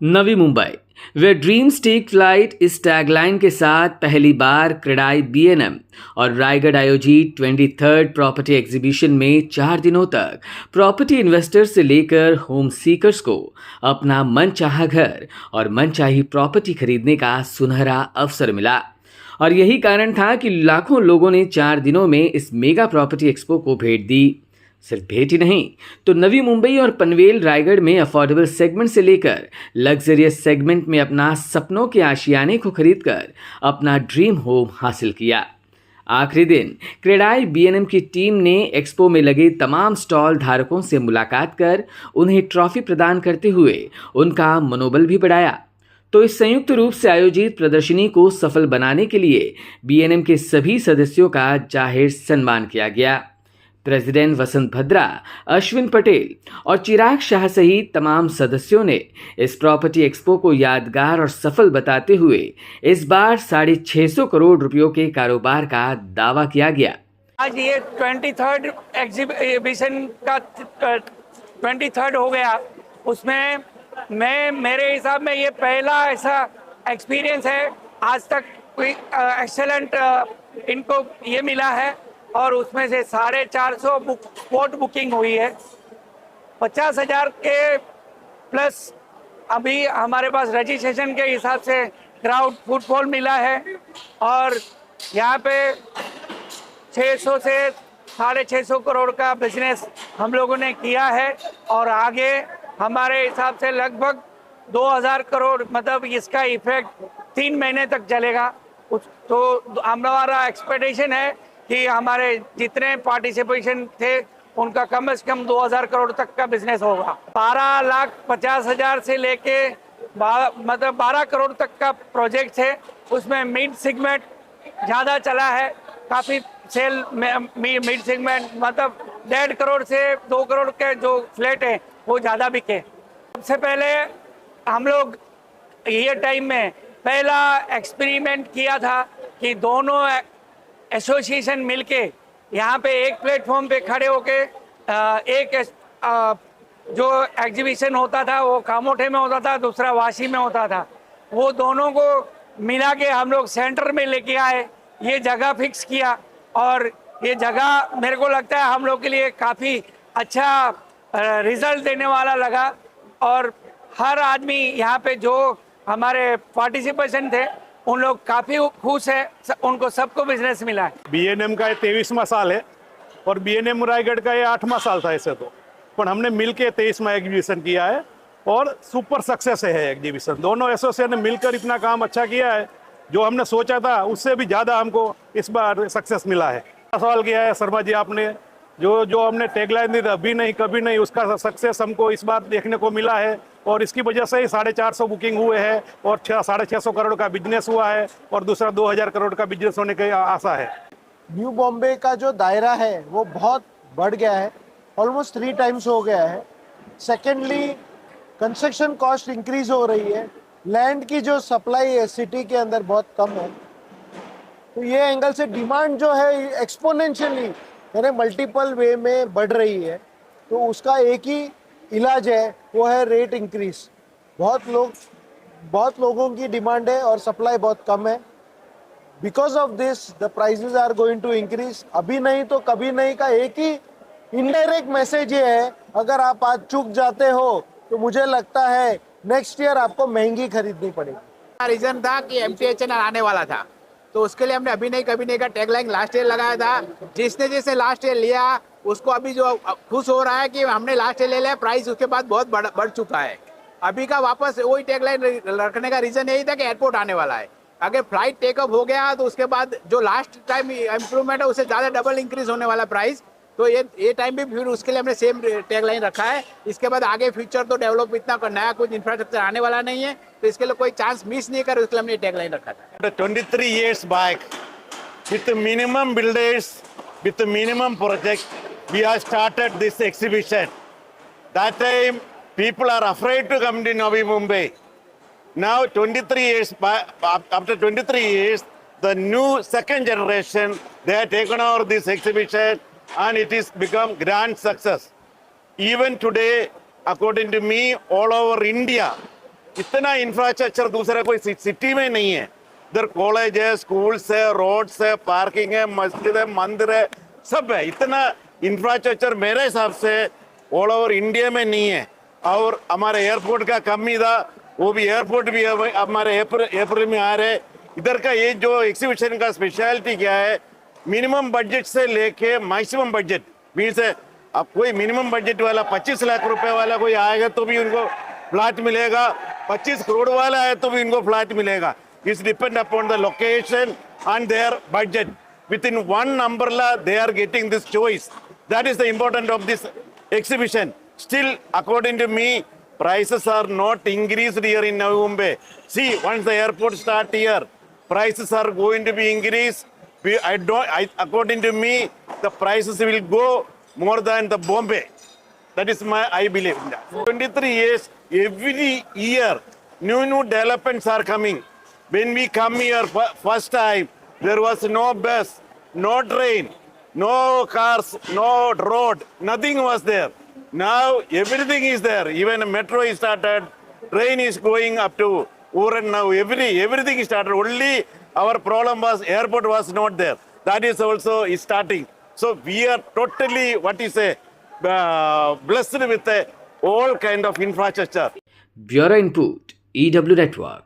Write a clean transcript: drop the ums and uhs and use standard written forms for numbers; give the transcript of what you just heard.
नवी मुंबई वे dreams take flight इस tagline के साथ पहली बार क्रेडाई बीएनएम और रायगढ़ आयोजित 23rd प्रॉपर्टी एग्जीबिशन में 4 दिनों तक प्रॉपर्टी इन्वेस्टर्स से लेकर होम सीकर्स को अपना मनचाहा घर और मनचाही प्रॉपर्टी खरीदने का सुनहरा अवसर मिला। और यही कारण था कि लाखों लोगों ने 4 दिनों में इस मेगा प्रॉपर्टी एक्सपो को भेंट दी। सिर्फ भेंट ही नहीं तो नवी मुंबई और पनवेल रायगढ़ में अफोर्डेबल सेगमेंट से लेकर लग्जरियस सेगमेंट में अपना सपनों के आशियाने को खरीदकर अपना ड्रीम होम हासिल किया। आखिरी दिन क्रेडाई बीएनएम की टीम ने एक्सपो में लगे तमाम स्टॉल धारकों से मुलाकात कर उन्हें ट्रॉफी प्रदान करते हुए उनका मनोबल भी बढ़ाया। तो इस संयुक्त रूप से आयोजित प्रदर्शनी को सफल बनाने के लिए बीएनएम के सभी सदस्यों का जाहिर सम्मान किया गया। प्रेसिडेंट वसंत भद्रा, अश्विन पटेल और चिराग शाह सहित तमाम सदस्यों ने इस प्रॉपर्टी एक्सपो को यादगार और सफल बताते हुए इस बार 650 करोड़ रुपयों के कारोबार का दावा किया गया। आज ये 23rd एग्जीबिशन का 23rd हो गया। उसमें मेरे हिसाब में ये पहला ऐसा एक्सपीरियंस है। आज तक कोई एक्सेलेंट इनको ये मिला है और उसमें से 450 स्पॉट बुकिंग हुई है। 50,000 के प्लस अभी हमारे पास रजिस्ट्रेशन के हिसाब से क्राउड फुटफॉल मिला है और यहाँ पे 600 से 650 करोड़ का बिजनेस हम लोगों ने किया है और आगे हमारे हिसाब से लगभग 2000 करोड़, मतलब इसका इफेक्ट 3 महीने तक चलेगा। तो हमारा एक्सपेक्टेशन है कि हमारे जितने पार्टिसिपेशन थे उनका कम से कम 2000 करोड़ तक का बिजनेस होगा। 12,50,000 से लेके मतलब 12 करोड़ तक का प्रोजेक्ट है। उसमें मिड सेगमेंट ज़्यादा चला है, काफ़ी सेल मिड सेगमेंट मतलब 1.5 करोड़ से 2 करोड़ के जो फ्लैट है वो ज़्यादा बिके। सबसे पहले हम लोग ये टाइम में पहला एक्सपेरिमेंट किया था कि दोनों एसोसिएशन मिलके यहाँ पे एक प्लेटफॉर्म पे खड़े होके एक जो एग्जीबिशन होता था वो कामोठे में होता था, दूसरा वाशी में होता था। वो दोनों को मिला के हम लोग सेंटर में लेके आए, ये जगह फिक्स किया और ये जगह मेरे को लगता है हम लोग के लिए काफ़ी अच्छा रिजल्ट देने वाला लगा। और हर आदमी यहाँ पे जो हमारे पार्टिसिपेशन थे उन लोग काफ़ी खुश है, उनको सबको बिजनेस मिला है। बीएनएम का ये 23वां साल है और बीएनएम रायगढ़ का ये 8वां साल था ऐसे तो, पर हमने मिलके 23वां एग्जीबिशन किया है और सुपर सक्सेस है एग्जीबिशन। दोनों एसोसिएशन ने मिलकर इतना काम अच्छा किया है, जो हमने सोचा था उससे भी ज़्यादा हमको इस बार सक्सेस मिला है। सवाल किया है शर्मा जी आपने, जो हमने टैगलाइन दी थी अभी नहीं कभी नहीं, उसका सक्सेस हमको इस बार देखने को मिला है और इसकी वजह से ही 450 बुकिंग हुए हैं और 650 करोड़ का बिजनेस हुआ है और दूसरा 2000 करोड़ का बिजनेस होने की आशा है। न्यू बॉम्बे का जो दायरा है वो बहुत बढ़ गया है, ऑलमोस्ट 3 टाइम्स हो गया है। सेकेंडली कंस्ट्रक्शन कॉस्ट इंक्रीज हो रही है, लैंड की जो सप्लाई है सिटी के अंदर बहुत कम है। तो ये एंगल से डिमांड जो है एक्सपोनेंशियली यानी मल्टीपल वे में बढ़ रही है। तो उसका एक ही इलाज है, वो है रेट इंक्रीज। बहुत लोगों की डिमांड है और सप्लाई बहुत कम है। Because of this the prices are going to increase. अभी नहीं तो कभी नहीं का एक ही इनडायरेक्ट मैसेज ये है, अगर आप आज चूक जाते हो तो मुझे लगता है नेक्स्ट ईयर आपको महंगी खरीदनी पड़ेगी। रीजन था कि एमटीएचएन आने वाला था, तो उसके लिए हमने अभी नहीं कभी नहीं का टैगलाइन लास्ट ईयर लगाया था। जिसने लास्ट ईयर लिया उसको अभी जो खुश हो रहा है कि हमने लास्ट ईयर ले लिया, प्राइस उसके बाद बहुत बढ़ चुका है। अभी का वापस वही टैगलाइन रखने का रीजन यही था कि एयरपोर्ट आने वाला है। अगर फ्लाइट टेकअप हो गया तो उसके बाद जो लास्ट टाइम इम्प्रूवमेंट है उससे ज़्यादा डबल इंक्रीज होने वाला प्राइस। तो ये टाइम भी फिर उसके लिए हमने सेम टैगलाइन रखा है। इसके बाद आगे फ्यूचर तो डेवलप इतना नया कुछ इंफ्रास्ट्रक्चर आने वाला नहीं है, तो इसके लिए कोई चांस मिस नहीं करे, उसके लिए हमने टैगलाइन रखा था। 23 years back, with the minimum builders, with the minimum project, we have started this exhibition. That time, people are afraid to come to Navi Mumbai. Now, 23 years after 23 years, the new second generation, they have taken over this exhibition and it has become grand success. Even today, according to me, all over India, इतना infrastructure दूसरा कोई city में नहीं है। इधर college है, schools है, roads है, पार्किंग है, मस्जिद है, मंदिर है, सब है। इतना इंफ्रास्ट्रक्चर मेरे हिसाब से ऑल ओवर इंडिया में नहीं है। और हमारे एयरपोर्ट का कमी था, वो भी एयरपोर्ट भी हमारे अप्रैल में आ रहे। इधर का ये जो एग्जीबिशन का स्पेशलिटी क्या है, मिनिमम बजट से लेके मैक्सिमम बजट मीन्स अब कोई मिनिमम बजट वाला 25 लाख रुपए वाला कोई आएगा तो भी उनको फ्लैट मिलेगा, 25 करोड़ वाला है तो भी उनको फ्लैट मिलेगा। It's depend upon the location and their budget. Within one umbrella, they are getting this choice. That is the importance of this exhibition. Still, according to me, prices are not increased here in Navi Mumbai. See, once the airport start here, prices are going to be increased. According to me, the prices will go more than the Bombay. That is I believe in that. 23 years, every year, new developments are coming. When we come here first time, there was no bus, no train, no cars, no road, nothing was there. Now everything is there. Even a metro is started, train is going up to Uran now. Everything is started. Only our problem was airport was not there. That is also is starting. So we are totally blessed with all kind of infrastructure. Bureau Input, EW Network.